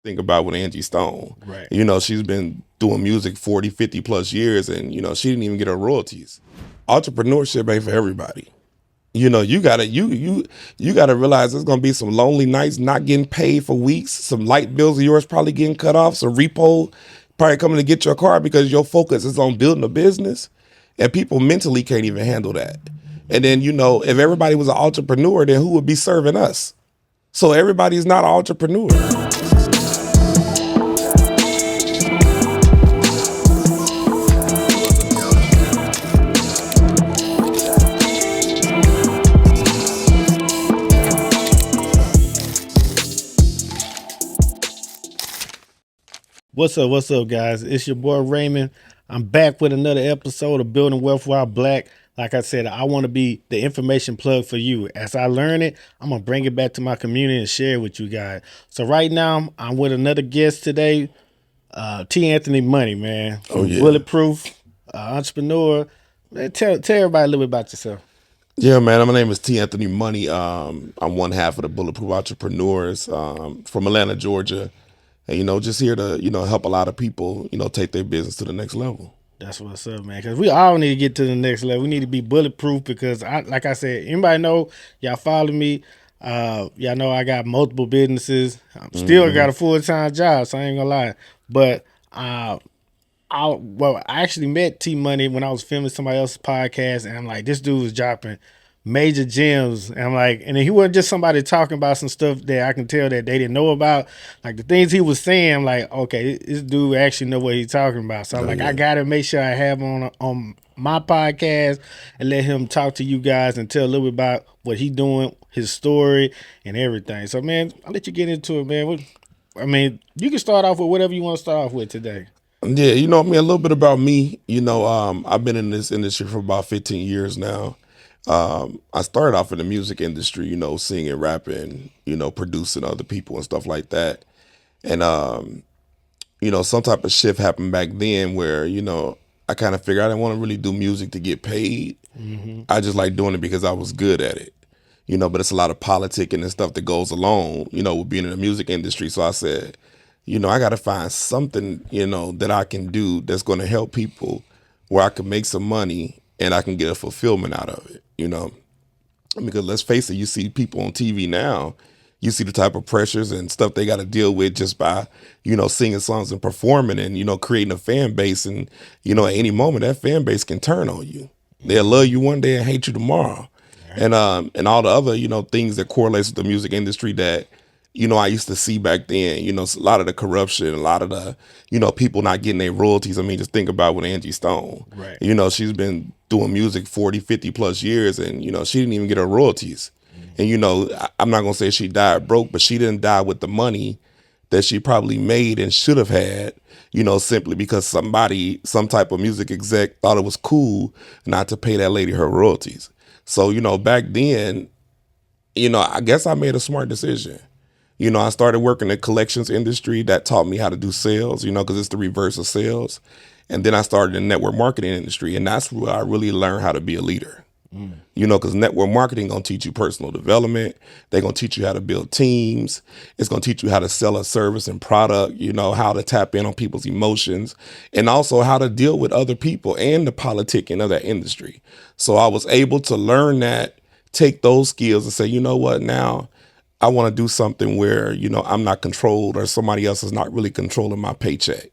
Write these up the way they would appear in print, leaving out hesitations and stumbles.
Think about with Angie Stone. Right. She's been doing music 40, 50 plus years, and she didn't even get her royalties. Entrepreneurship ain't for everybody. You gotta realize there's gonna be some lonely nights not getting paid for weeks, some light bills of yours probably getting cut off, some repo probably coming to get your car because your focus is on building a business. And people mentally can't even handle that. And then, if everybody was an entrepreneur, then who would be serving us? So everybody's not an entrepreneur. What's up, guys? It's your boy Raymond. I'm back with another episode of Building Wealth While Black. Like I said, I want to be the information plug for you. As I learn it, I'm gonna bring it back to my community and share it with you guys. So right now, I'm with another guest today, T. Anthony Money, man, Oh from yeah. Bulletproof Entrepreneur. Man, tell everybody a little bit about yourself. Yeah, man. My name is T. Anthony Money. I'm one half of the Bulletproof Entrepreneurs from Atlanta, Georgia. And just here to, help a lot of people, take their business to the next level. That's what's up, man. Because we all need to get to the next level. We need to be bulletproof because, like I said, anybody know, y'all follow me. Y'all know I got multiple businesses. I'm still Hmm. got a full time job, so I ain't gonna lie. But I actually met T Money when I was filming somebody else's podcast, and I'm like, this dude was dropping major gems. And I'm like, and he wasn't just somebody talking about some stuff that I can tell that they didn't know about. Like the things he was saying, I'm like, okay, this dude actually know what he's talking about. So I'm Oh like, I yeah. gotta make sure I have him on my podcast and let him talk to you guys and tell a little bit about what he doing, his story, and everything. So man, I'll let you get into it, man. I mean, you can start off with whatever you want to start off with today. Yeah, a little bit about me. I've been in this industry for about 15 years now. I started off in the music industry, singing, rapping, producing other people and stuff like that. And some type of shift happened back then where, I kind of figured I didn't want to really do music to get paid. Mm-hmm. I just like doing it because I was good at it. But it's a lot of politicking and stuff that goes along, with being in the music industry. So I said, I got to find something, that I can do that's going to help people where I can make some money and I can get a fulfillment out of it. Because let's face it, you see people on TV now, you see the type of pressures and stuff they got to deal with just by, singing songs and performing and, creating a fan base. And, at any moment, that fan base can turn on you. They'll love you one day and hate you tomorrow. All right. And all the other, things that correlates with the music industry that, I used to see back then, a lot of the corruption, a lot of the, people not getting their royalties. I mean, just think about with Angie Stone. Right. She's been doing music 40, 50 plus years and, she didn't even get her royalties. And, I'm not going to say she died broke, but she didn't die with the money that she probably made and should have had, simply because somebody, some type of music exec thought it was cool not to pay that lady her royalties. So, back then, I guess I made a smart decision. I started working in the collections industry that taught me how to do sales, because it's the reverse of sales. And then I started in the network marketing industry, and that's where I really learned how to be a leader. Mm. Because network marketing gonna teach you personal development. They're gonna teach you how to build teams. It's gonna teach you how to sell a service and product. How to tap in on people's emotions, and also how to deal with other people and the politicking of that industry. So I was able to learn that, take those skills, and say, you know what, now I want to do something where I'm not controlled or somebody else is not really controlling my paycheck,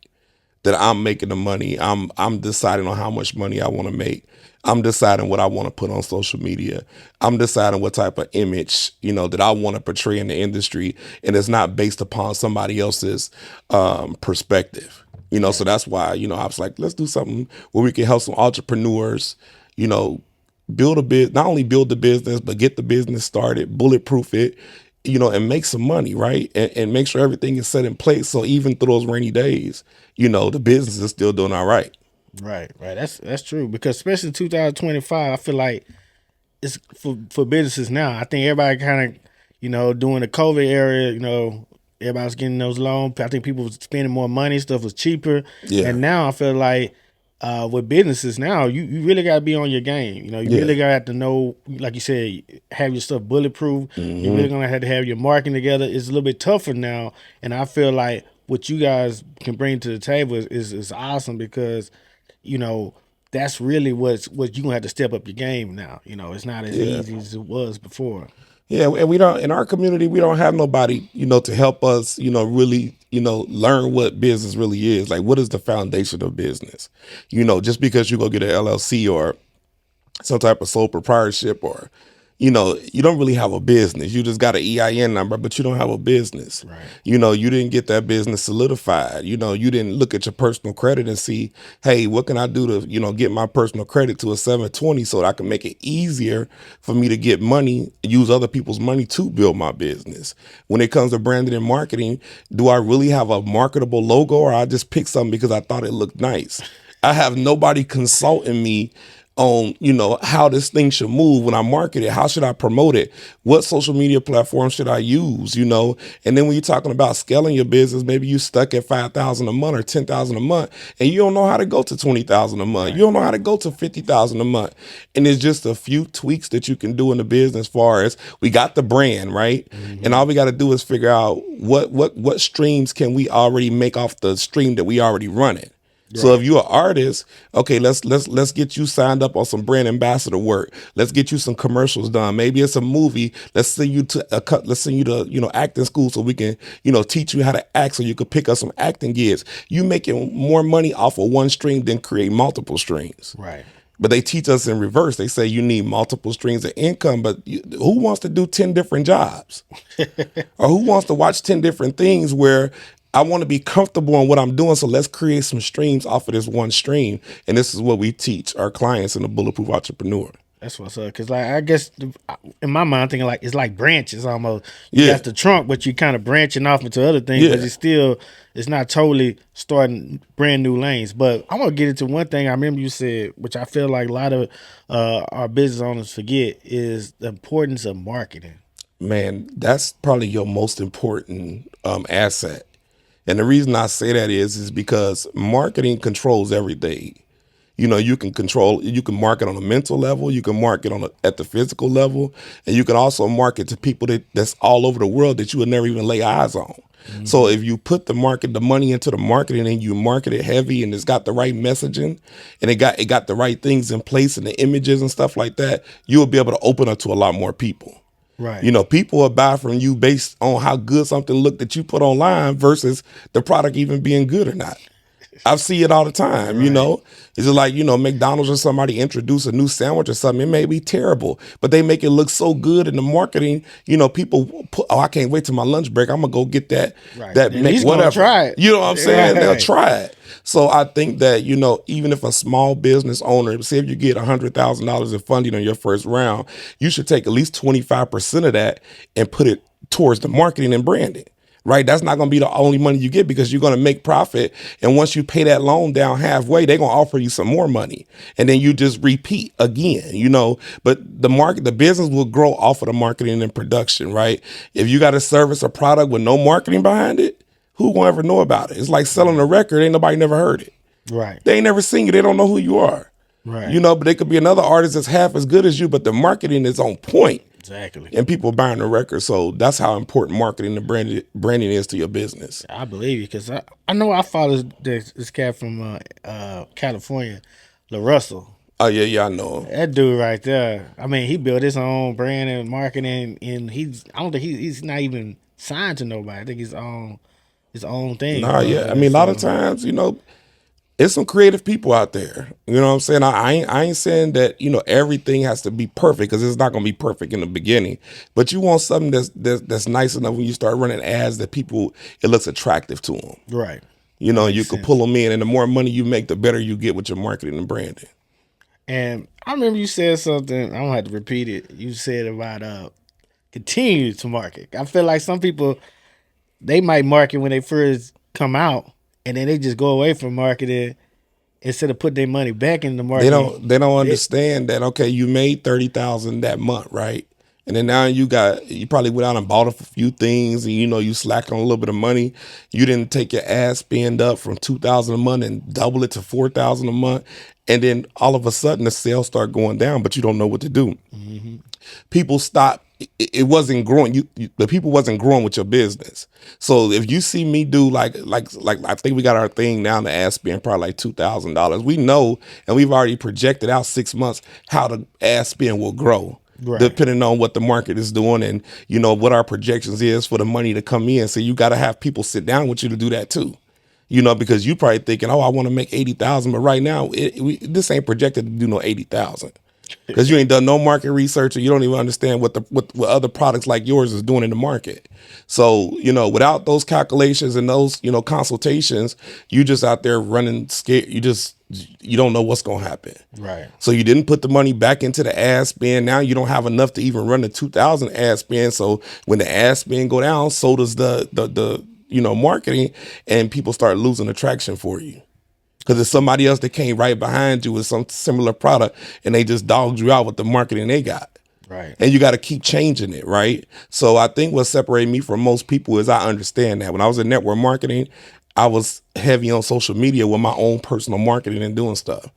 that I'm making the money. I'm deciding on how much money I want to make. I'm deciding what I want to put on social media. I'm deciding what type of image, that I want to portray in the industry. And it's not based upon somebody else's perspective. So Right. that's why, I was like, let's do something where we can help some entrepreneurs, you know, build a bit, not only build the business, but get the business started, bulletproof it, and make some money, right? And make sure everything is set in place. So even through those rainy days, the business is still doing all right. Right. Right. That's true because especially 2025, I feel like it's for businesses now. I think everybody kind of, during the COVID era, everybody's getting those loans. I think people was spending more money, stuff was cheaper, Yeah. and now I feel like with businesses now, you really got to be on your game. You Yeah. really got to have to know, like you said, have your stuff bulletproof. You Hmm. really gonna have to have your marketing together. It's a little bit tougher now, and I feel like what you guys can bring to the table is awesome because you know that's really what you gonna have to step up your game now. It's not as Yeah. easy as it was before. Yeah, and we don't in our community we don't have nobody, to help us, really, learn what business really is. Like what is the foundation of business? Just because you go get an LLC or some type of sole proprietorship or you don't really have a business. You just got an EIN number, but you don't have a business. Right. You didn't get that business solidified. You didn't look at your personal credit and see, hey, what can I do to, get my personal credit to a 720 so that I can make it easier for me to get money, use other people's money to build my business. When it comes to branding and marketing, do I really have a marketable logo or I just pick something because I thought it looked nice? I have nobody consulting me on how this thing should move when I market it. How should I promote it? What social media platform should I use? And then when you're talking about scaling your business, maybe you stuck at 5,000 a month or 10,000 a month, and you don't know how to go to 20,000 a month. Right. You don't know how to go to 50,000 a month. And it's just a few tweaks that you can do in the business. As far as we got the brand right, and all we got to do is figure out what streams can we already make off the stream that we already running. So if you're an artist, okay, let's get you signed up on some brand ambassador work. Let's get you some commercials done. Maybe it's a movie. Let's send you to let's send you to acting school so we can teach you how to act so you could pick up some acting gigs. You making more money off of one stream than create multiple streams. Right. But they teach us in reverse. They say you need multiple streams of income, but who wants to do 10 different jobs? Or who wants to watch 10 different things where I want to be comfortable in what I'm doing, so let's create some streams off of this one stream. And this is what we teach our clients in the Bulletproof Entrepreneur. That's what's up. Cause I guess in my mind, I'm thinking like it's like branches almost. You Yeah. got the trunk, but you kind of branching off into other things. Yeah. But it's not totally starting brand new lanes. But I want to get into one thing. I remember you said, which I feel like a lot of our business owners forget, is the importance of marketing. Man, that's probably your most important asset. And the reason I say that is because marketing controls everything. You can market on a mental level, you can market at the physical level, and you can also market to people that's all over the world that you would never even lay eyes on. So if you put the money into the marketing and you market it heavy and it's got the right messaging and it got the right things in place and the images and stuff like that, you will be able to open up to a lot more people. Right. People will buy from you based on how good something looked that you put online versus the product even being good or not. I see it all the time, Right. It's just like, McDonald's or somebody introduce a new sandwich or something. It may be terrible, but they make it look so good in the marketing. People put, oh, I can't wait till my lunch break. I'm gonna go get that, Right. that At make least gonna whatever. try it. You know what I'm saying? They'll Right. try it. So I think that, even if a small business owner, say if you get $100,000 in funding on your first round, you should take at least 25% of that and put it towards the marketing and branding. Right? That's not going to be the only money you get because you're going to make profit. And once you pay that loan down halfway, they're going to offer you some more money. And then you just repeat again, But the business will grow off of the marketing and production, right? If you got a service or product with no marketing behind it, who gonna ever know about it? It's like selling a record. Ain't nobody never heard it. Right. They ain't never seen you. They don't know who you are. Right. But they could be another artist that's half as good as you, but the marketing is on point. Exactly. And people buying the record. So that's how important marketing and branding is to your business. I believe you because I know I follow this cat from California, LaRussell. Oh, yeah, I know him. That dude right there. I mean, he built his own brand and marketing, and I don't think he's not even signed to nobody. I think he's on his own thing. Nah, yeah. I mean, a lot of times, it's some creative people out there. You know what I'm saying? I ain't saying that, everything has to be perfect because it's not going to be perfect in the beginning. But you want something that's nice enough when you start running ads that it looks attractive to them. Right. You can sense. pull them in, and the more money you make, the better you get with your marketing and branding. And I remember you said something. I don't have to repeat it. You said about continue to market. I feel like some people they might market when they first come out, and then they just go away from marketing instead of putting their money back in the market. They don't understand that, okay, you made 30,000 that month, right? And then now you probably went out and bought a few things, and you slacked on a little bit of money. You didn't take your ad spend up from 2,000 a month and double it to 4,000 a month. And then all of a sudden the sales start going down, but you don't know what to do. People stop. It wasn't growing. The people wasn't growing with your business. So if you see me do like I think we got our thing now, the ad spend probably like $2,000. We know, and we've already projected out 6 months how the ad spend will grow. Right. Depending on what the market is doing and what our projections is for the money to come in. So you got to have people sit down with you to do that too. Because you probably thinking, oh, I want to make 80,000, but right now this ain't projected to do no 80,000 because you ain't done no market research and you don't even understand what other products like yours is doing in the market. So without those calculations and those consultations, you just out there running scared. You don't know what's gonna happen. Right. So you didn't put the money back into the ad spend. Now you don't have enough to even run the 2,000 ad spend. So when the ad spend go down, so does the marketing, and people start losing attraction for you. Because it's somebody else that came right behind you with some similar product and they just dogged you out with the marketing they got. Right. And you got to keep changing it, right? So I think what separated me from most people is I understand that. When I was in network marketing, I was heavy on social media with my own personal marketing and doing stuff.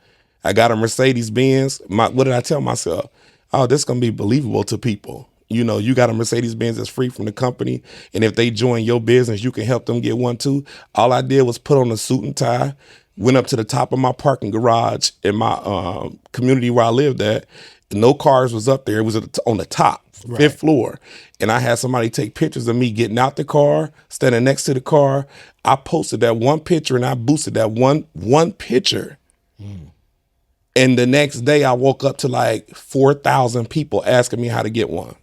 I got a Mercedes Benz. What did I tell myself? Oh, this is going to be believable to people. You got a Mercedes Benz that's free from the company. And if they join your business, you can help them get one too. All I did was put on a suit and tie, went up to the top of my parking garage in my community where I lived at. No cars was up there. It was on the top, fifth floor. And I had somebody take pictures of me getting out the car, standing next to the car. I posted that one picture and I boosted that one picture. And the next day I woke up to like 4,000 people asking me how to get one.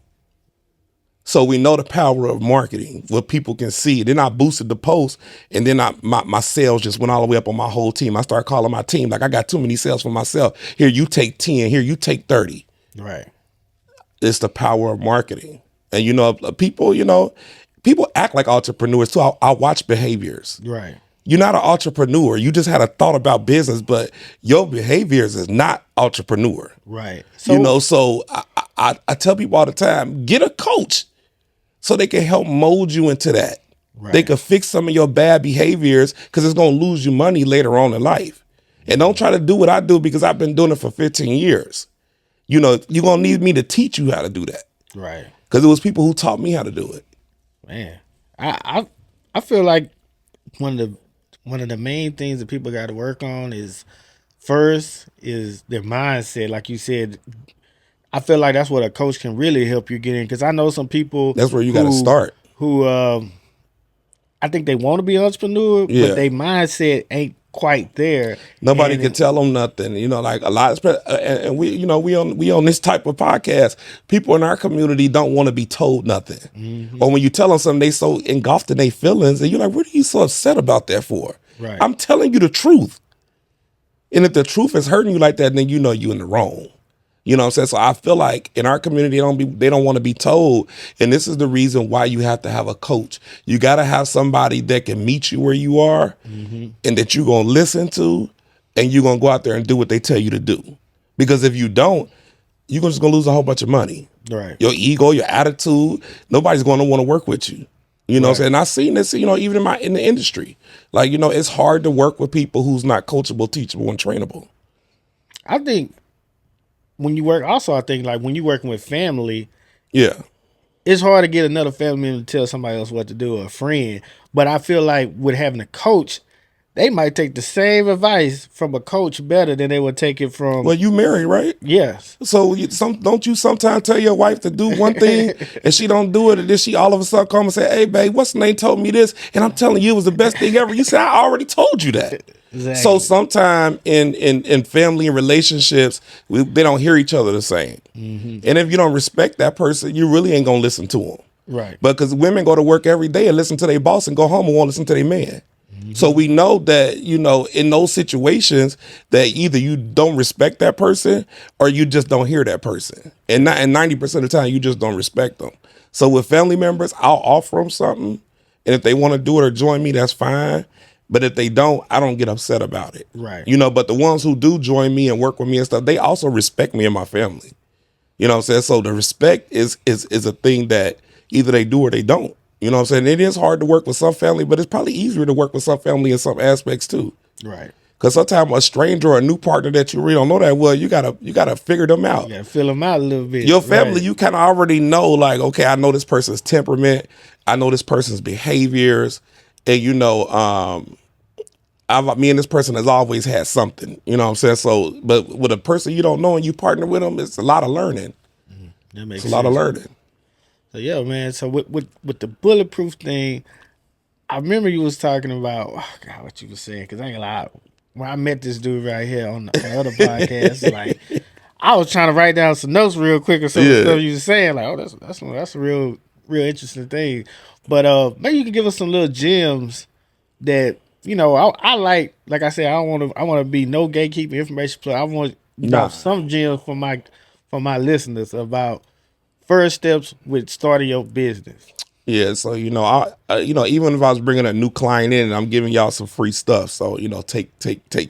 So we know the power of marketing, what people can see. Then I boosted the post, and then my sales just went all the way up on my whole team. I started calling my team, like, I got too many sales for myself. Here, you take 10. Here, you take 30. Right. It's the power of marketing. And, people act like entrepreneurs, too. I watch behaviors. Right. You're not an entrepreneur. You just had a thought about business, but your behaviors is not entrepreneur. Right. So I tell people all the time, get a coach so they can help mold you into that. Right. They can fix some of your bad behaviors because it's going to lose you money later on in life. And don't try to do what I do because I've been doing it for 15 years. You're going to need me to teach you how to do that. Right. Because it was people who taught me how to do it. Man, I feel like one of the main things that people got to work on is first is their mindset. Like you said, I feel like that's what a coach can really help you get in. Because I know some people. That's where you got to start. Who I think they want to be an entrepreneur, but their mindset ain't quite there. Nobody can tell them nothing. Like a lot of, and we on this type of podcast. People in our community don't want to be told nothing. Mm-hmm. Or when you tell them something, they so engulfed in their feelings, and you're like, what are you so upset about that for? Right. I'm telling you the truth. And if the truth is hurting you like that, then you in the wrong. You know what I'm saying? So I feel like in our community, they don't want to be told. And this is the reason why you have to have a coach. You got to have somebody that can meet you where you are and that you're going to listen to, and you're going to go out there and do what they tell you to do. Because if you don't, you're just going to lose a whole bunch of money. Right. Your ego, your attitude, nobody's going to want to work with you. You know what I'm saying? And I've seen this, even in the industry. Like, it's hard to work with people who's not coachable, teachable, and trainable. I think when you work, also, I think like when you're working with family, it's hard to get another family member to tell somebody else what to do, or a friend. But I feel like with having a coach, they might take the same advice from a coach better than they would take it from. Well, you married, right? Yes. So don't you sometimes tell your wife to do one thing and she don't do it, and then she all of a sudden come and say, "Hey, babe, what's the name told me this, and I'm telling you it was the best thing ever." You say, "I already told you that." Exactly. So sometime in family and relationships, they don't hear each other the same. Mm-hmm. And if you don't respect that person, you really ain't gonna listen to them. Right. But because women go to work every day and listen to their boss and go home and won't listen to their man. Mm-hmm. So we know that, in those situations that either you don't respect that person or you just don't hear that person. And 90% of the time, you just don't respect them. So with family members, I'll offer them something. And if they want to do it or join me, that's fine. But if they don't, I don't get upset about it. Right. But the ones who do join me and work with me and stuff, they also respect me and my family. You know what I'm saying? So the respect is a thing that either they do or they don't. You know what I'm saying? It is hard to work with some family, but it's probably easier to work with some family in some aspects too. Right. Because sometimes a stranger or a new partner that you really don't know that well, you gotta figure them You out. gotta fill them out a little bit. Your family, Right. you kind of already know, like, okay, I know this person's temperament, I know this person's behaviors, and me and this person has always had something. You know what I'm saying? So, but with a person you don't know and you partner with them, it's a lot of learning. That It's makes a lot of sense. learning. So yeah, man. So with the bulletproof thing, I remember you was talking about God, what you was saying, because I ain't gonna lie. When I met this dude right here on the other podcast, like I was trying to write down some notes real quick of some of the Yeah. stuff you was saying. Like, oh, that's a real interesting thing. But maybe you could give us some little gems that I like I said, I want to be no gatekeeping information plug. I want to drop Nah. some gems for my listeners about first steps with starting your business. Yeah, so even if I was bringing a new client in, I'm giving y'all some free stuff. So take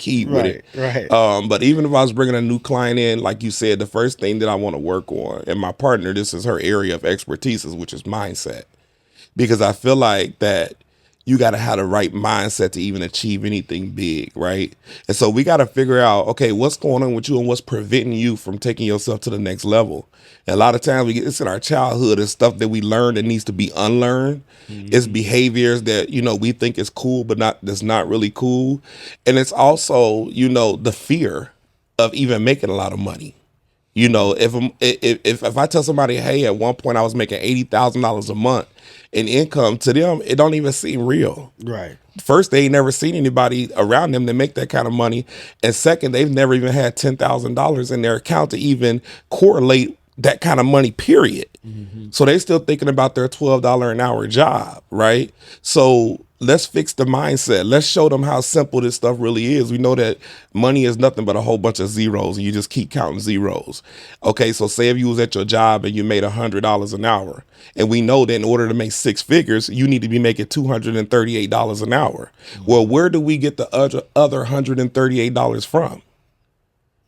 heed with it. Right, right, But even if I was bringing a new client in, like you said, the first thing that I want to work on, and my partner, this is her area of expertise, which is mindset, because I feel like that you got to have the right mindset to even achieve anything big, right? And so we got to figure out, okay, what's going on with you and what's preventing you from taking yourself to the next level. And a lot of times we get this in our childhood is stuff that we learned that needs to be unlearned. It's hmm behaviors that we think is cool, but that's not really cool. And it's also the fear of even making a lot of money. If I tell somebody, hey, at one point I was making $80,000 a month in income, to them it don't even seem real. right. First, they ain't never seen anybody around them that make that kind of money, and second, they've never even had $10,000 in their account to even correlate that kind of money. Period. hmm So they still thinking about their $12 an hour job, right? So let's fix the mindset. Let's show them how simple this stuff really is. We know that money is nothing but a whole bunch of zeros, and you just keep counting zeros. Okay, so say if you was at your job and you made $100 an hour, and we know that in order to make six figures, you need to be making $238 an hour. Well, where do we get the other $138 from?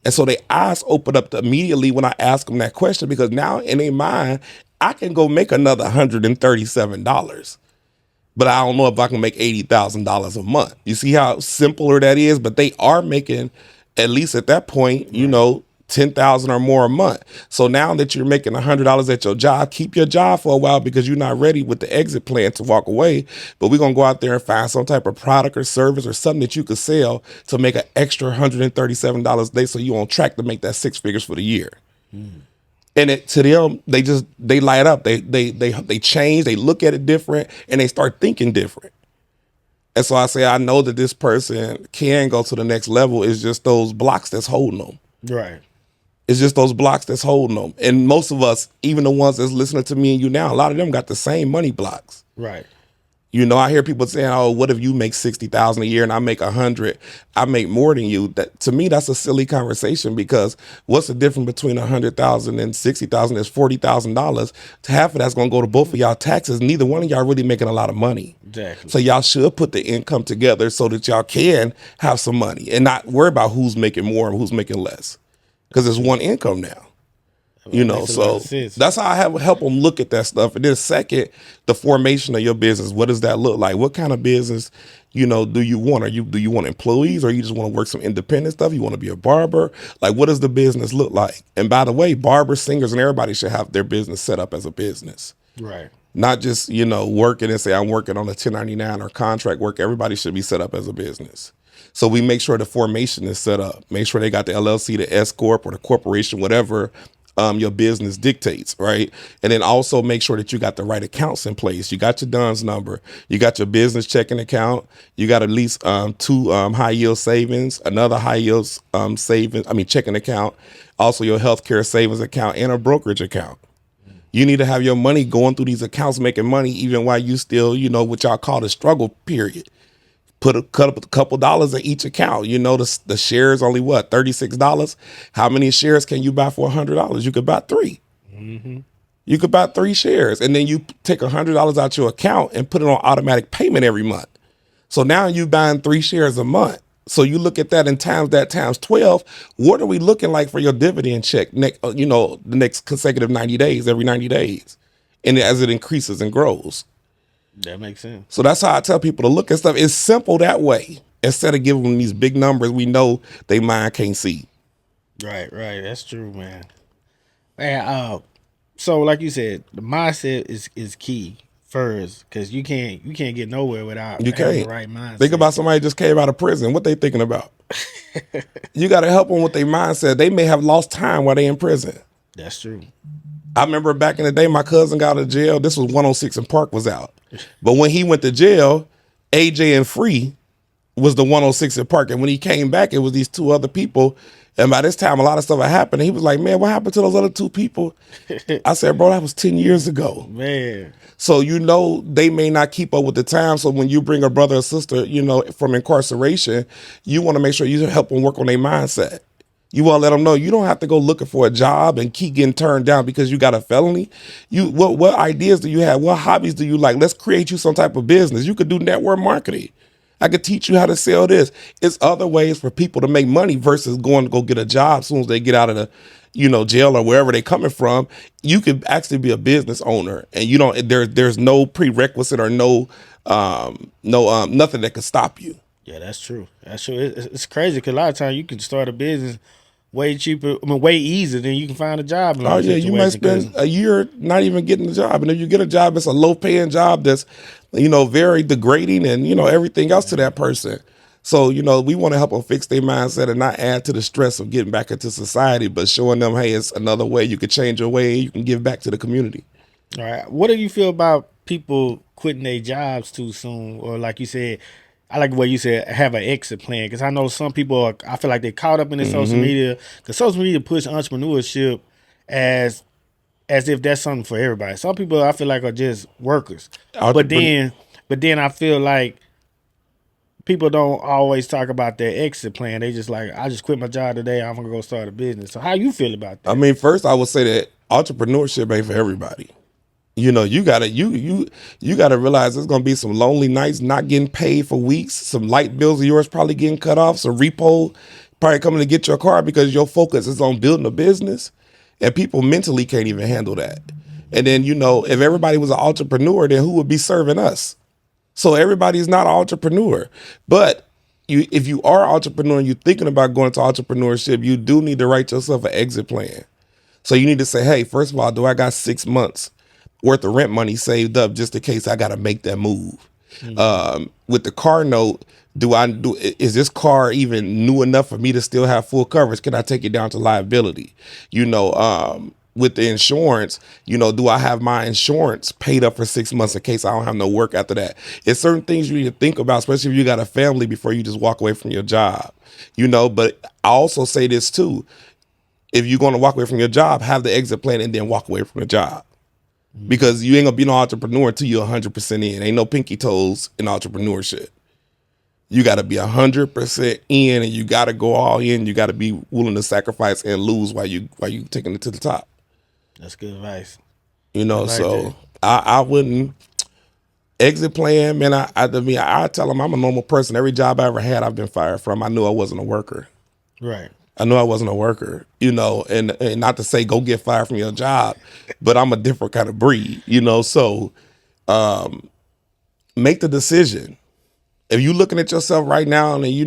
And so their eyes open up immediately when I ask them that question, because now in their mind, I can go make another $137, but I don't know if I can make $80,000 a month. You see how simpler that is? But they are making, at least at that point, Right. 10,000 or more a month. So now that you're making $100 at your job, keep your job for a while because you're not ready with the exit plan to walk away. But we're gonna go out there and find some type of product or service or something that you could sell to make an extra $137 a day, so you're on track to make that six figures for the year. And to them, they light up. They change. They look at it different, and they start thinking different. And so I say, I know that this person can go to the next level. It's just those blocks that's holding them. Right. It's just those blocks that's holding them. And most of us, even the ones that's listening to me and you now, a lot of them got the same money blocks. Right. I hear people saying, "Oh, what if you make 60,000 a year and I make 100? I make more than you." That, to me, that's a silly conversation, because what's the difference between 100,000 and 60,000? Is $40,000. Half of that's gonna go to both of y'all taxes. Neither one of y'all really making a lot of money. Exactly. So y'all should put the income together so that y'all can have some money and not worry about who's making more and who's making less, because it's one income now. That makes a lot of So sense. that's how I help them look at that stuff. And then second, the formation of your business. What does that look like? What kind of business, do you want? Do you want employees, or you just want to work some independent stuff? You want to be a barber? Like, what does the business look like? And by the way, barbers, singers, and everybody should have their business set up as a business. Right. Not just, working and say, I'm working on a 1099 or contract work. Everybody should be set up as a business. So we make sure the formation is set up. Make sure they got the LLC, the S Corp, or the corporation, whatever your business dictates, right? And then also make sure that you got the right accounts in place. You got your DUNS number. You got your business checking account. You got at least two high yield savings, another high yield checking account, also your healthcare savings account, and a brokerage account. You need to have your money going through these accounts, making money, even while you still, what y'all call the struggle period. Cut up a couple dollars in each account. The shares only what, $36? How many shares can you buy for $100? You could buy 3. hmm You could buy 3 shares, and then you take $100 out your account and put it on automatic payment every month. So now you buying 3 shares a month. So you look at that times 12. What are we looking like for your dividend check next? The next consecutive 90 days, every 90 days, and as it increases and grows. That makes sense. So that's how I tell people to look at stuff. It's simple that way. Instead of giving them these big numbers, we know they mind can't see. Right, right. That's true, man. Man, so like you said, the mindset is key first because you can't get nowhere without You having the can't. right Think mindset. about somebody just came out of prison. What they thinking about? You got to help them with their mindset. They may have lost time while they in prison. That's true. I remember back in the day, my cousin got out of jail. This was 106 and Park was out. But when he went to jail, AJ and Free was the 106 and Park. And when he came back, it was these two other people. And by this time, a lot of stuff had happened. And he was like, man, what happened to those other two people? I said, bro, that was 10 years ago. Man, So, they may not keep up with the time. So when you bring a brother or sister, from incarceration, you want to make sure you help them work on their mindset. You want to let them know you don't have to go looking for a job and keep getting turned down because you got a felony. What ideas do you have? What hobbies do you like? Let's create you some type of business. You could do network marketing. I could teach you how to sell this. It's other ways for people to make money versus going to go get a job as soon as they get out of the, jail or wherever they coming from. You could actually be a business owner, and you don't. There's no prerequisite or nothing that could stop you. yeah, that's true. That's true. It's crazy because a lot of times you can start a business way cheaper. I mean, way easier than you can find a job in a Oh lot of yeah, you might situations. spend a year not even getting the job, and if you get a job, it's a low paying job that's, very degrading, and everything else to that person. So we want to help them fix their mindset and not add to the stress of getting back into society, but showing them, hey, it's another way you could change your way, you can give back to the community. All right. What do you feel about people quitting their jobs too soon, or like you said? I like the way you said have an exit plan because I know some people are. I feel like they're caught up in the social media because social media push entrepreneurship as as if that's something for everybody. Some people I feel like are just workers, but Entrepreneur. then I feel like people don't always talk about their exit plan. They just like I just quit my job today. I'm gonna go start a business. So how you feel about I that? mean, first I would say that entrepreneurship ain't for everybody. You gotta realize there's gonna be some lonely nights, not getting paid for weeks, some light bills of yours probably getting cut off, some repo probably coming to get your car because your focus is on building a business, and people mentally can't even handle that. And then if everybody was an entrepreneur, then who would be serving us? So everybody's not an entrepreneur, but if you are an entrepreneur and you're thinking about going into entrepreneurship, you do need to write yourself an exit plan. So you need to say, hey, first of all, do I got 6 months worth of rent money saved up just in case I got to make that move? With the car note, is this car even new enough for me to still have full coverage? Can I take it down to liability? With the insurance, do I have my insurance paid up for 6 months in case I don't have no work after that? It's certain things you need to think about, especially if you got a family before you just walk away from your job. But I also say this too. If you're going to walk away from your job, have the exit plan and then walk away from the job. Because you ain't gonna be no entrepreneur until you're 100% in. Ain't no pinky toes in entrepreneurship. You got to be 100% in, and you got to go all in. You got to be willing to sacrifice and lose while you taking it to the top. That's good advice. I like that. So I wouldn't exit plan, man. I tell them I'm a normal person. Every job I ever had, I've been fired from. I knew I wasn't a worker. Right. I knew I wasn't a worker, and not to say go get fired from your job, but I'm a different kind of breed, So make the decision. If you looking at yourself right now and you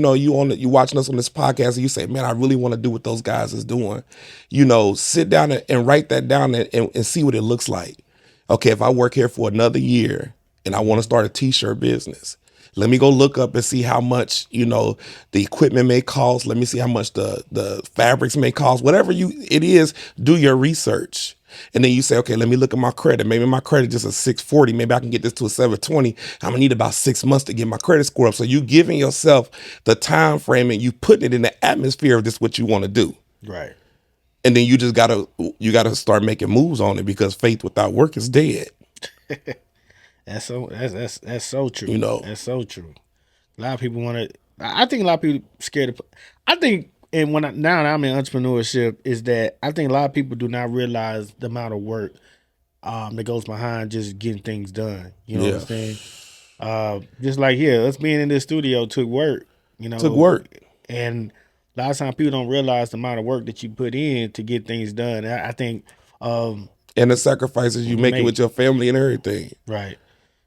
watching us on this podcast and you say, man, I really want to do what those guys is doing, sit down and write that down and see what it looks like. Okay, if I work here for another year and I want to start a t-shirt business, let me go look up and see how much, the equipment may cost. Let me see how much the fabrics may cost. Whatever it is, do your research. And then you say, okay, let me look at my credit. Maybe my credit just a 640. Maybe I can get this to a 720. I'm gonna need about 6 months to get my credit score up. So you giving yourself the time frame and you putting it in the atmosphere of this what you want to do. Right. And then you gotta start making moves on it because faith without work is dead. That's so true. You know. That's so true. A lot of people want to. I think a lot of people scared to. I think, and now that I'm in entrepreneurship, is that I think a lot of people do not realize the amount of work that goes behind just getting things done. You know what I'm Yeah. saying? Just like here, us being in this studio took work. You Took know, work. and a lot of times people don't realize the amount of work that you put in to get things done. I think And the sacrifices you you make it with make your family and everything. right.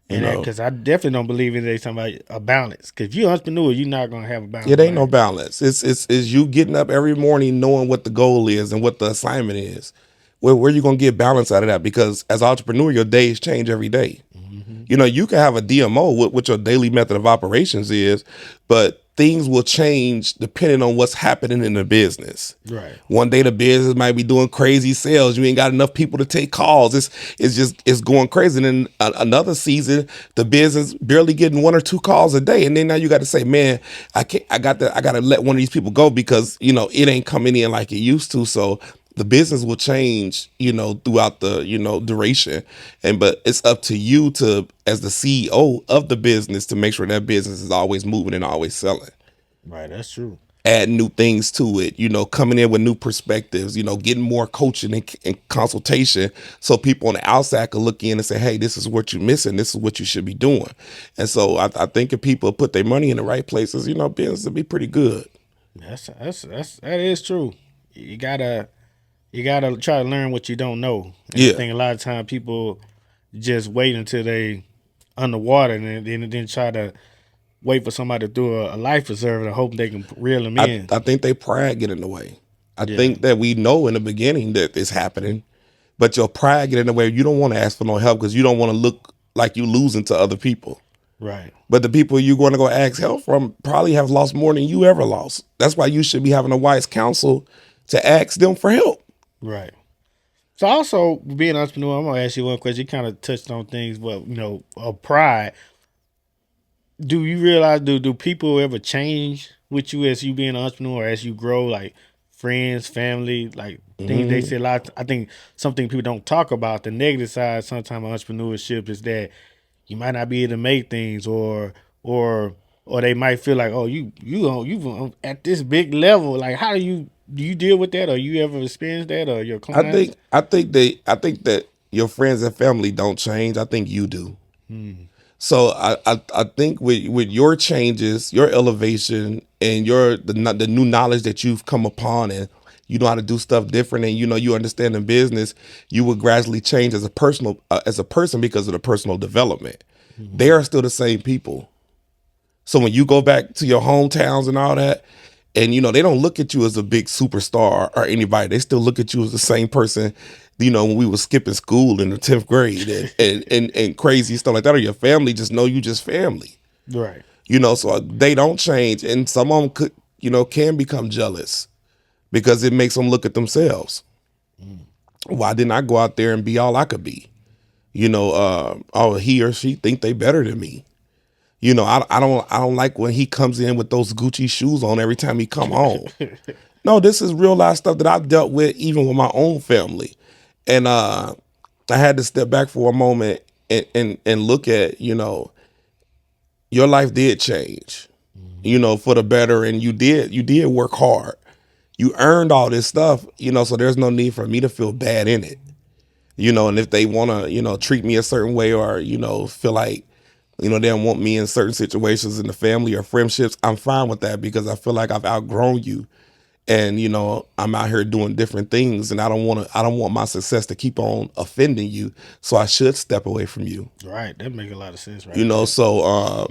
You And that know, because I definitely don't believe in they talking about a balance. Because if you're an entrepreneur, you're not gonna have a it balanced ain't no life. balance. It's you getting up every morning knowing what the goal is and what the assignment is. Where you gonna get balance out of that? Because as an entrepreneur, your days change every day. Hmm. You know, you can have a DMO, what your daily method of operations is, but things will change depending on what's happening in the business. Right. One day the business might be doing crazy sales. You ain't got enough people to take calls. It's going crazy. And then another season, the business barely getting one or two calls a day. And then now you got to say, man, I got to let one of these people go because, you know, it ain't coming in like it used to. So the business will change, you know, throughout the, you know, duration. But it's up to you to, as the CEO of the business, to make sure that business is always moving and always selling. Right. That's true. Add new things to it, you know, coming in with new perspectives, you know, getting more coaching and consultation so people on the outside can look in and say, hey, this is what you're missing. This is what you should be doing. And so I think if people put their money in the right places, you know, business will be pretty good. That is true. You gotta you gotta try to learn what you don't know. And I Yeah. think a lot of time people just wait until they underwater and then try to wait for somebody to do a life preserver and hope they can reel them in. I think they pride get in the way. I Yeah. think that we know in the beginning that it's happening, but your pride get in the way. You don't want to ask for no help because you don't want to look like you losing to other people. Right. But the people you're going to go ask help from probably have lost more than you ever lost. That's why you should be having a wise counsel to ask them for help. Right. So also being an entrepreneur, I'm gonna ask you one question. You kind of touched on things, but pride. Do you realize do people ever change with you as you being an entrepreneur as you grow, like friends, family, like things they say a lot. I think something people don't talk about the negative side sometimes of entrepreneurship is that you might not be able to make things or or they might feel like oh you at this big level like how do you deal with that or you ever experience that or your clients. I think that your friends and family don't change. I think you do. Hmm. So I think with your changes, your elevation, and the new knowledge that you've come upon, and you know how to do stuff different, and you know you understand the business, you will gradually change as a person because of the personal development. They Hmm. are still the same people. So when you go back to your hometowns and all that, and you know they don't look at you as a big superstar or anybody. They still look at you as the same person. You know when we were skipping school in the 10th grade and crazy stuff like that. Or your family just know you just family. Right. You know, so they don't change, and some of them could can become jealous because it makes them look at themselves. Mm. Why didn't I go out there and be all I could be? You know, oh he or she think they better than me. You know, I don't like when he comes in with those Gucci shoes on every time he come home. No, this is real life stuff that I've dealt with even with my own family. And I had to step back for a moment and look at, you know, your life did change, you Mhm. know, for the better, and you did work hard. You earned all this stuff, you know, so there's no need for me to feel bad in it. You know, and if they want to, you know, treat me a certain way or, you know, feel like you know, they don't want me in certain situations in the family or friendships. I'm fine with that because I feel like I've outgrown you, and you know, I'm out here doing different things, and I don't want my success to keep on offending you. So I should step away from you. Right. That make a lot of sense You right know, there. so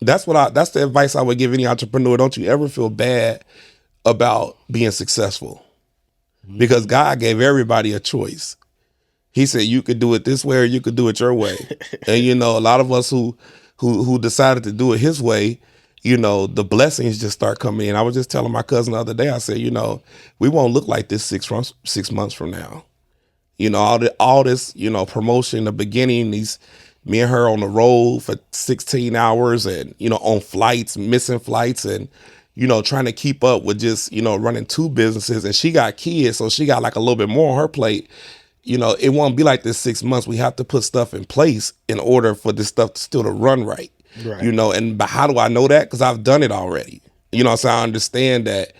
that's the advice I would give any entrepreneur. Don't you ever feel bad about being successful because Hmm. God gave everybody a choice. He said you could do it this way or you could do it your way. And you know, a lot of us who decided to do it his way, you know, the blessings just start coming in. I was just telling my cousin the other day, I said, you know, we won't look like this 6 months from now. You know, all this, you know, promotion in the beginning, these me and her on the road for 16 hours and, you know, on flights, missing flights and, you know, trying to keep up with just, you know, running two businesses. And she got kids, so she got like a little bit more on her plate. You know, it won't be like this 6 months. We have to put stuff in place in order for this stuff to still to run right. You Right. know, and but how do I know that? Because I've done it already. You know, so I understand that.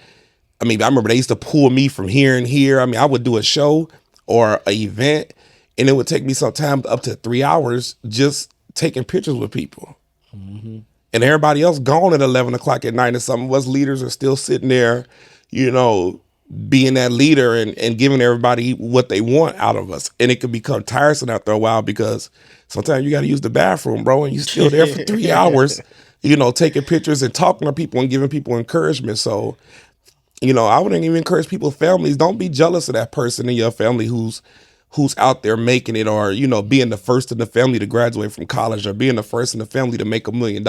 I mean, I remember they used to pull me from here and here. I mean, I would do a show or an event, and it would take me sometimes up to 3 hours just taking pictures with people. Hmm. and everybody else gone at 11 o'clock at night, and some of us leaders are still sitting there, you know, being that leader and giving everybody what they want out of us. And it can become tiresome after a while because sometimes you got to use the bathroom, bro, and you're still there for 3 hours, you know, taking pictures and talking to people and giving people encouragement. So, you know, I wouldn't even encourage people's families. Don't be jealous of that person in your family who's out there making it, or, you know, being the first in the family to graduate from college, or being the first in the family to make $1 million.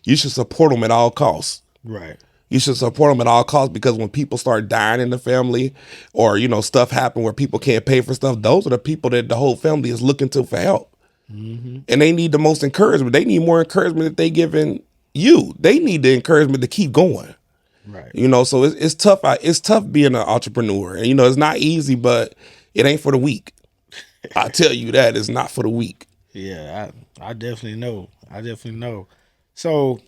You should support them at all costs. Right. You should support them at all costs, because when people start dying in the family, or, you know, stuff happen where people can't pay for stuff, those are the people that the whole family is looking to for help. And they need the most encouragement. They need more encouragement that they giving you. They need the encouragement to keep going. Right. You know, so it's tough. It's tough being an entrepreneur, and, you know, it's not easy, but it ain't for the weak. I tell you that, it's not for the weak. Yeah, I definitely know. I definitely know. So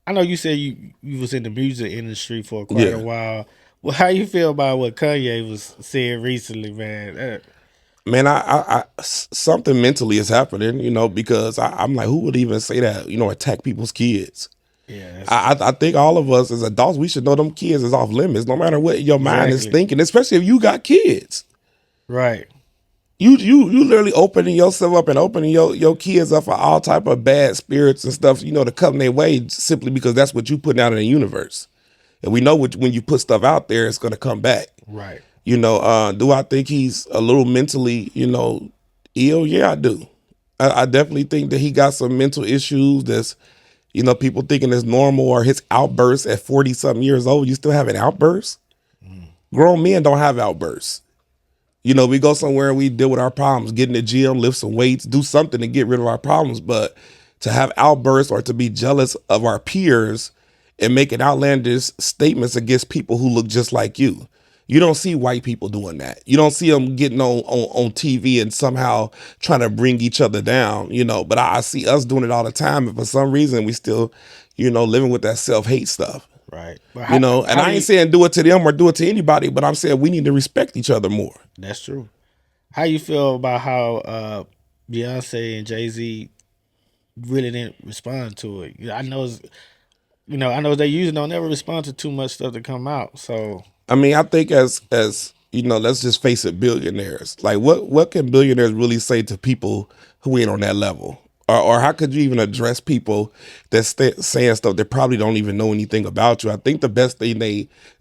I know you said you was in the music industry for quite a Yeah. while. Well, how you feel about what Kanye was saying recently, man? Man, something mentally is happening, you know, because I'm like, who would even say that, you know, attack people's kids? Yeah, I think all of us as adults, we should know them kids is off limits, no matter what your mind is exactly thinking, especially if you got kids. right. You literally opening yourself up and opening your kids up for all type of bad spirits and stuff, you know, to come their way, simply because that's what you putting out in the universe. And we know when you put stuff out there, it's going to come back. Right. You know, do I think he's a little mentally, you know, ill? Yeah, I do. I definitely think that he got some mental issues that's, you know, people thinking is normal, or his outbursts at 40 something years old. You still have an outburst? Grown men don't have outbursts. You know, we go somewhere and we deal with our problems, get in the gym, lift some weights, do something to get rid of our problems. But to have outbursts or to be jealous of our peers and making outlandish statements against people who look just like you don't see white people doing that. You don't see them getting on TV and somehow trying to bring each other down, you know. But I see us doing it all the time. And for some reason, we still, you know, living with that self-hate stuff. Right. But You know, and I ain't saying do it to them or do it to anybody, but I'm saying we need to respect each other more. that's true. How you feel about how Beyonce and Jay-Z really didn't respond to it? I know I know they usually don't never respond to too much stuff that come out. So I mean, I think as you know, let's just face it, billionaires. Like, what can billionaires really say to people who ain't on that level? Or how could you even address people that's saying stuff that probably don't even know anything about you? I think the best thing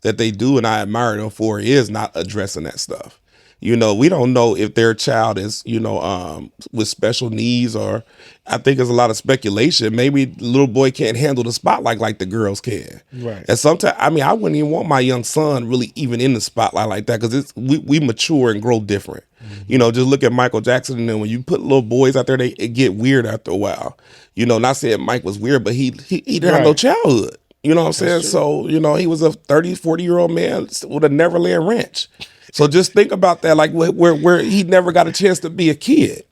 that they do, and I admire them for, is not addressing that stuff. You know, we don't know if their child is, you know, with special needs, or I think there's a lot of speculation. Maybe the little boy can't handle the spotlight like the girls can. right. And sometimes, I mean, I wouldn't even want my young son really even in the spotlight like that, because we mature and grow different. You know, just look at Michael Jackson, and then when you put little boys out there, it get weird after a while. You know, not saying Mike was weird, but he didn't have no Right. childhood. You know what I'm saying? true. So, you know, he was a 30, 40-year-old man with a Neverland Ranch. So just think about that, like where he never got a chance to be a kid.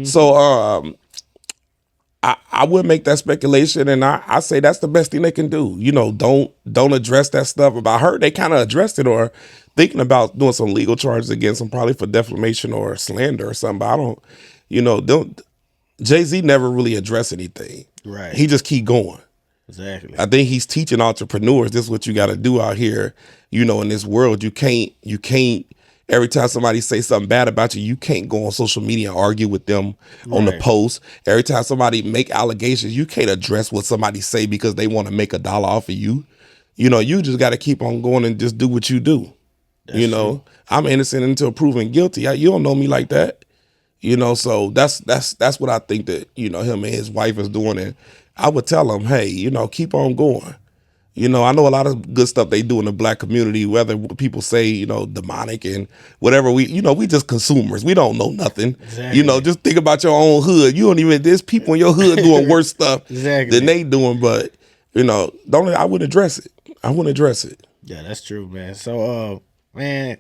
So I would make that speculation, and I say that's the best thing they can do. You know, don't address that stuff. About her, they kind of addressed it, or thinking about doing some legal charges against him, probably for defamation or slander or something. But I don't, you know, don't. Jay-Z never really address anything. Right. He just keep going. Exactly. I think he's teaching entrepreneurs, this is what you got to do out here. You know, in this world, you can't every time somebody say something bad about you, you can't go on social media and argue with them on the Right. post. Every time somebody make allegations, you can't address what somebody say because they want to make $1 off of you. You know, you just got to keep on going and just do what you do. You know, I'm innocent until proven guilty. You don't know me like that. You know, so that's what I think that, you know, him and his wife is doing. And I would tell him, hey, you know, keep on going. You know, I know a lot of good stuff they do in the black community, whether people say, you know, demonic and whatever. We just consumers. We don't know nothing. Exactly. You know, just think about your own hood. You don't even, there's people in your hood doing worse stuff Exactly. than they doing. But, you know, I wouldn't address it. I wouldn't address it. Yeah, that's true, man. So man,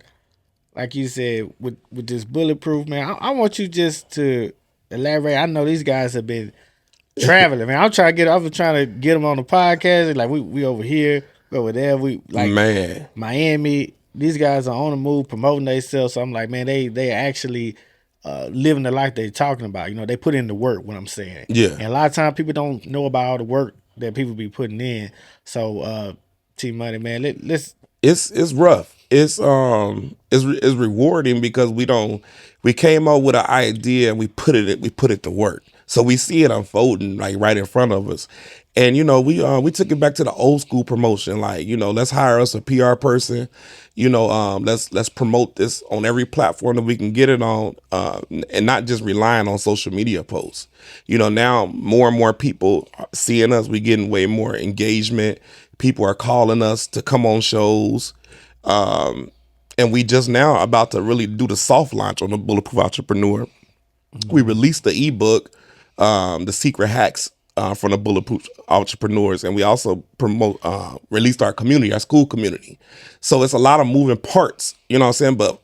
like you said, with this bulletproof, man, I want you just to elaborate. I know these guys have been traveling, man. I'm trying to get them on the podcast. Like we over here, we over there. We like Man. Miami. These guys are on the move, promoting themselves. So I'm like, man, they actually living the life they're talking about. You know, they put in the work. What I'm saying, Yeah. And a lot of times people don't know about all the work that people be putting in. So T Money, man, let's It's rough. It's rewarding because we came up with an idea and we put it to work. So we see it unfolding like right in front of us. And we took it back to the old school promotion. Like, let's hire us a PR person. Let's promote this on every platform that we can get it on, and not just relying on social media posts. Now more and more people are seeing us. We getting way more engagement. People are calling us to come on shows. And we just now about to really do the soft launch on the Bulletproof Entrepreneur. We released the ebook, The Secret Hacks from the Bulletproof Entrepreneurs, and we also released our community, our school community. So it's a lot of moving parts, you know what I'm saying? But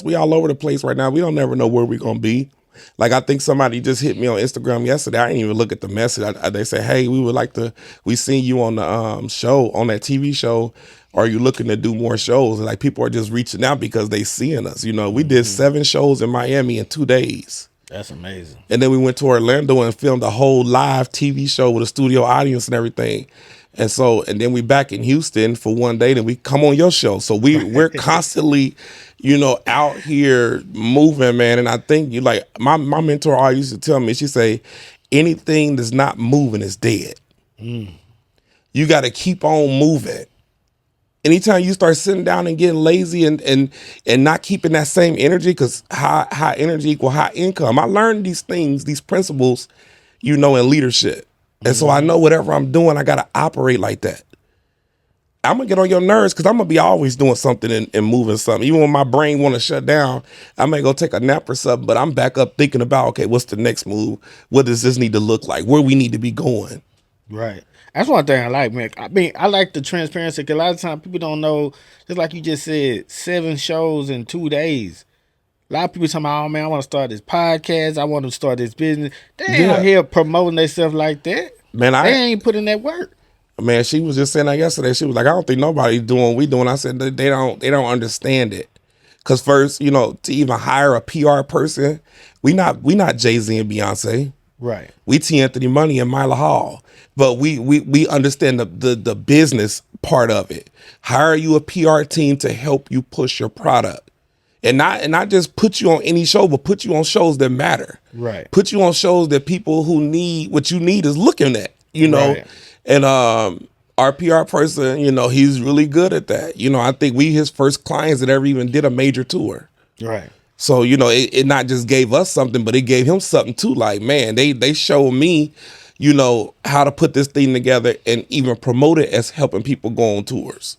we all over the place right now. We don't never know where we're gonna be. Like, I think somebody just hit me on Instagram yesterday. I didn't even look at the message. They said, "Hey, we seen you on the show, on that TV show. Are you looking to do more shows?" And like, people are just reaching out because they seeing us. We did 7 shows in Miami in 2 days. That's amazing. And then we went to Orlando and filmed a whole live TV show with a studio audience and everything. And then we back in Houston for 1 day, then we come on your show. So we're constantly, out here moving, man. And I think my mentor always used to tell me, she say, anything that's not moving is dead. You got to keep on moving. Anytime you start sitting down and getting lazy and not keeping that same energy, because high energy equal high income. I learned these things, these principles, in leadership. And so I know whatever I'm doing, I got to operate like that. I'm going to get on your nerves because I'm going to be always doing something and moving something. Even when my brain want to shut down, I may go take a nap or something, but I'm back up thinking about, okay, what's the next move? What does this need to look like? Where we need to be going? Right. That's one thing I like, man. I mean, I like the transparency because a lot of times people don't know, just like you just said, 7 shows in 2 days. A lot of people talking about, oh man, I want to start this podcast. I want to start this business. They ain't out here promoting themselves like that. Man, they ain't putting that work. Man, she was just saying that yesterday. She was like, I don't think nobody's doing what we doing. I said they don't understand it. Cause first, to even hire a PR person, we not Jay-Z and Beyonce. Right. We T. Anthony Money and Mila Hall. But we understand the business part of it. Hire you a PR team to help you push your product. And not just put you on any show, but put you on shows that matter. Right. Put you on shows that people who need what you need is looking at, Right. And our PR person, he's really good at that. I think we his first clients that ever even did a major tour. Right. So, it not just gave us something, but it gave him something too. Like, man, they showed me, how to put this thing together and even promote it as helping people go on tours.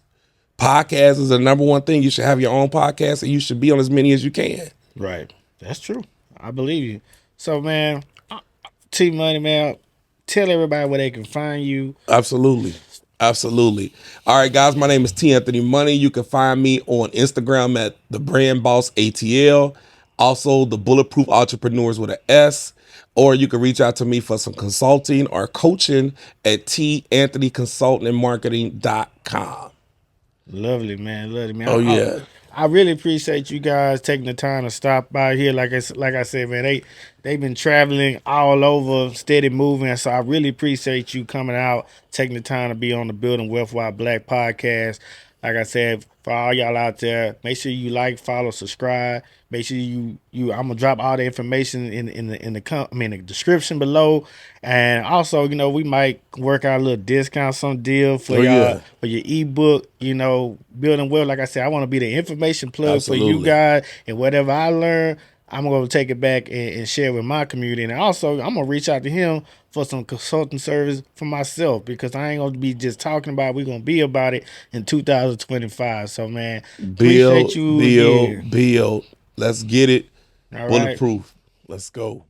Podcast is the number one thing. You should have your own podcast and you should be on as many as you can. Right. That's true. I believe you. So, man, T Money, man, tell everybody where they can find you. Absolutely. All right, guys, my name is T. Anthony Money. You can find me on Instagram at the Brand Boss ATL. Also, the Bulletproof Entrepreneurs with an S. Or you can reach out to me for some consulting or coaching at tanthonyconsultingandmarketing.com. Lovely, man. Oh, yeah. I really appreciate you guys taking the time to stop by here. Like I said, man, they've been traveling all over, steady moving. So I really appreciate you coming out, taking the time to be on the Building Wealth While Black podcast. Like I said, for all y'all out there, make sure you like, follow, subscribe. Make sure you I'm gonna drop all the information in the description below. And also, we might work out a little discount, some deal for y'all for your ebook, Building Wealth. Like I said, I want to be the information plug for you guys, and whatever I learn, I'm going to take it back and share with my community. And also, I'm going to reach out to him for some consulting service for myself, because I ain't going to be just talking about it. We're going to be about it in 2025. So, man, appreciate you. Build. Let's get it. All Bulletproof. Right. Let's go.